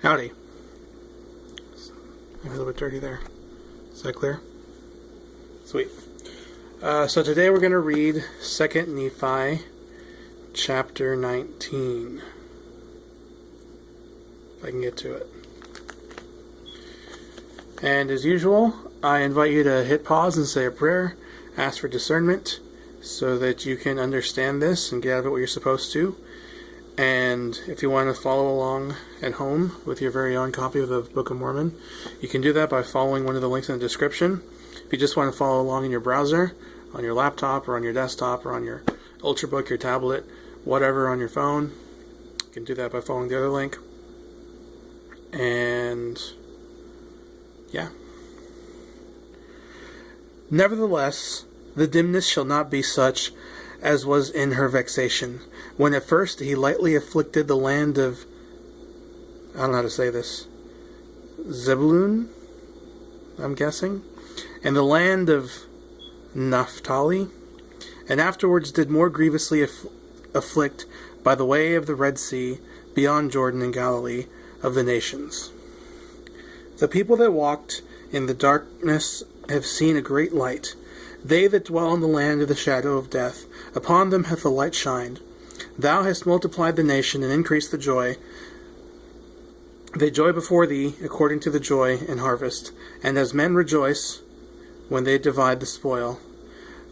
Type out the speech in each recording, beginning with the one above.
Howdy. Maybe a little bit dirty there. Is that clear? Sweet. So today we're going to read 2 Nephi chapter 19. If I can get to it. And as usual, I invite you to hit pause and say a prayer, ask for discernment, so that you can understand this and get out of it what you're supposed to. And if you want to follow along at home with your very own copy of the Book of Mormon, you can do that by following one of the links in the description. If you just want to follow along in your browser, on your laptop, or on your desktop, or on your Ultrabook, your tablet, whatever, on your phone, you can do that by following the other link. And yeah. Nevertheless, the dimness shall not be such as was in her vexation, when at first he lightly afflicted the land of, I don't know how to say this, Zebulun, I'm guessing, and the land of Naphtali, and afterwards did more grievously afflict by the way of the Red Sea, beyond Jordan and Galilee, of the nations. The people that walked in the darkness have seen a great light. They that dwell in the land of the shadow of death, upon them hath the light shined. Thou hast multiplied the nation, and increased the joy. They joy before thee, according to the joy in harvest, and as men rejoice when they divide the spoil.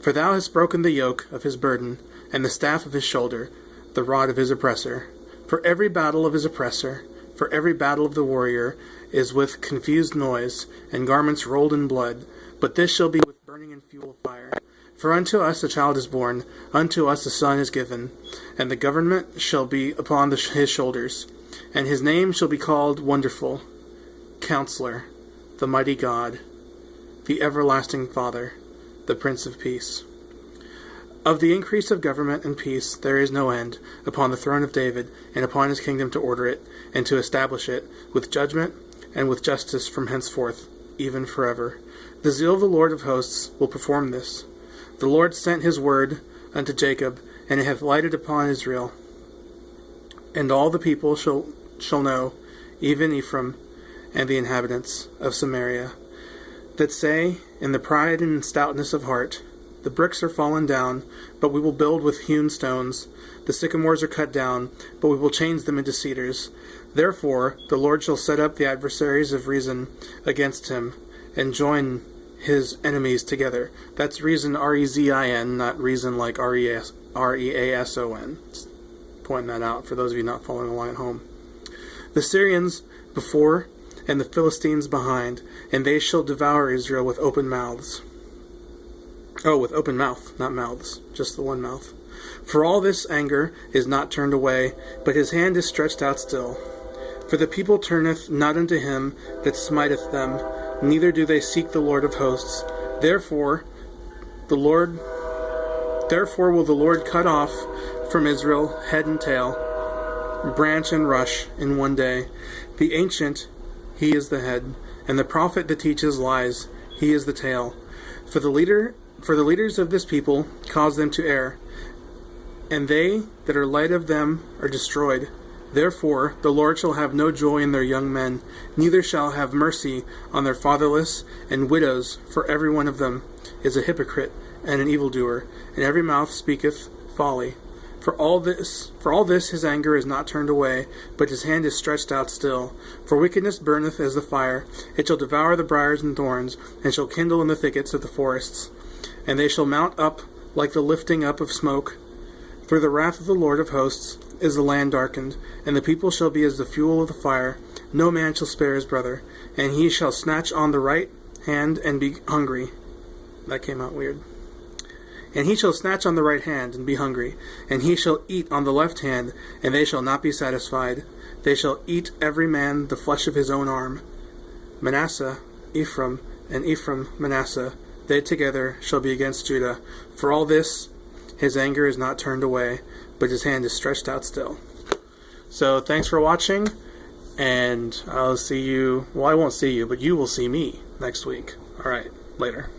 For thou hast broken the yoke of his burden, and the staff of his shoulder, the rod of his oppressor. For every battle of his oppressor, for every battle of the warrior, is with confused noise, and garments rolled in blood. But this shall be with burning and fuel of fire. For unto us a child is born, unto us a son is given, and the government shall be upon his shoulders. And his name shall be called Wonderful, Counselor, the Mighty God, the Everlasting Father, the Prince of Peace. Of the increase of government and peace there is no end, upon the throne of David, and upon his kingdom to order it, and to establish it, with judgment and with justice from henceforth, even forever. The zeal of the Lord of hosts will perform this. The Lord sent his word unto Jacob, and it hath lighted upon Israel. And all the people shall know, even Ephraim, and the inhabitants of Samaria, that say, in the pride and stoutness of heart, the bricks are fallen down, but we will build with hewn stones. The sycamores are cut down, but we will change them into cedars. Therefore the Lord shall set up the adversaries of reason against him, and join his enemies together. That's reason, R-E-Z-I-N, not reason like R-E-A-S-O-N. Just pointing that out for those of you not following along at home. The Syrians before, and the Philistines behind, and they shall devour Israel with open mouths. Oh, with open mouth, not mouths, just the one mouth. For all this anger is not turned away, but his hand is stretched out still. For the people turneth not unto him that smiteth them, neither do they seek the Lord of hosts. Therefore will the Lord cut off from Israel head and tail, branch and rush in one day. The ancient, he is the head, and the prophet that teaches lies, he is the tail. For the leaders of this people cause them to err, and they that are light of them are destroyed. Therefore the Lord shall have no joy in their young men, neither shall have mercy on their fatherless and widows, for every one of them is a hypocrite and an evildoer, and every mouth speaketh folly. For all this his anger is not turned away, but his hand is stretched out still. For wickedness burneth as the fire, it shall devour the briars and thorns, and shall kindle in the thickets of the forests. And they shall mount up like the lifting up of smoke. Through the wrath of the Lord of hosts is the land darkened, and the people shall be as the fuel of the fire. No man shall spare his brother, and he shall snatch on the right hand and be hungry. That came out weird. And he shall snatch on the right hand and be hungry, and he shall eat on the left hand, and they shall not be satisfied. They shall eat every man the flesh of his own arm. Manasseh, Ephraim, and Ephraim, Manasseh, they together shall be against Judah. For all this his anger is not turned away, but his hand is stretched out still. So thanks for watching, and I'll see you, well, I won't see you, but you will see me next week. Alright, later.